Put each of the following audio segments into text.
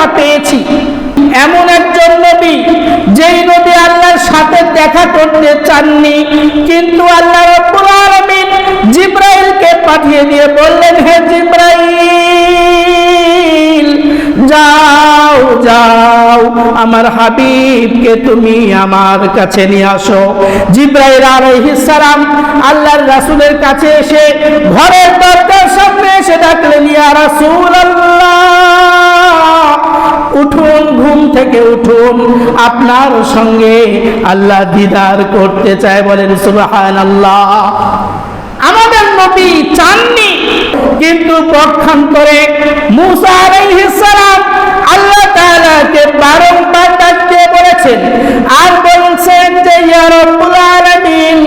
আমরা পেয়েছি এমন একজন নবী, যেই নবী আল্লাহর সাথে দেখা করতে চাননি, কিন্তু আল্লাহ রাব্বুল আলামিন জিবরাইলকে পাঠিয়ে দিয়ে বললেন, হে জিবরাইল, যাও যাও আমার হাবিবকে তুমি আমার কাছে নিয়ে আসো। জিবরাইল আলাইহিস সালাম আল্লাহর রাসূলের কাছে এসে ঘরের দরজার সামনে এসে ডাকলেন, ইয়া রাসূলুল্লাহ, উঠুন, ঘুম থেকে উঠুন, আপনার সঙ্গে আল্লাহ দিদার করতে চায়। বলেন সুবহানাল্লাহ। আমাদের নবী চাননি, কিন্তু পক্ষান্তরে মূসা আলাইহিস সালাম আল্লাহ তাআলাকে বারংবার ডাকতে বলেছেন আর বলছেন যে, ইয়া রাব্বুল আলামিন,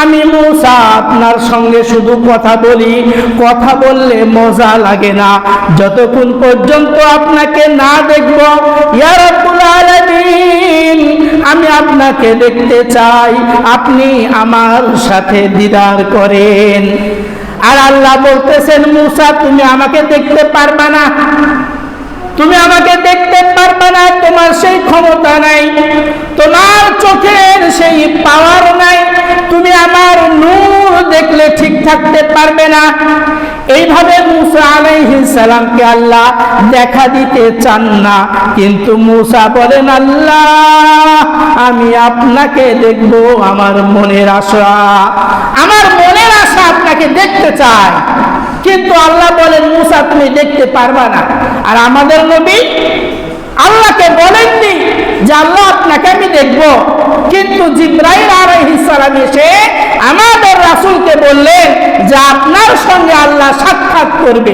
আমি মূসা আপনার সঙ্গে শুধু কথা বলি, কথা বললে মজা লাগে না, যতক্ষণ পর্যন্ত আপনাকে না দেখব, ইয়া রাব্বুল আলামিন, আমি আপনাকে দেখতে চাই, আপনি আমার সাথে দিদার করেন। আর আল্লাহ বলতেছেন, মূসা তুমি আমাকে দেখতে পারবা না, তুমি আমাকে দেখতে পারবা না, তোমার সেই ক্ষমতা নাই, তোমার চোখের সেই পাওয়ার নাই, তুমি আমার নূর দেখলে ঠিক থাকতে পারবে না। এইভাবে মূসা আলাইহিস সালামকে আল্লাহ দেখা দিতে চান না, কিন্তু মূসা বলেন, আল্লাহ, আমি আপনাকে দেখব, আমার মনের আশা, আমার মনের আশা আপনাকে দেখতে চাই। কিন্তু আল্লাহ বলেন, মূসা তুমি দেখতে পারবা না। আর আমাদের নবী আল্লাহকে বলেননি যে আল্লাহ আপনাকে আমি দেখব, কিন্তু জিবরাইল আলাইহিস সালাম এসে আমাদের রাসূলকে বললেন যে আপনার সঙ্গে আল্লাহ সাক্ষাৎ করবে।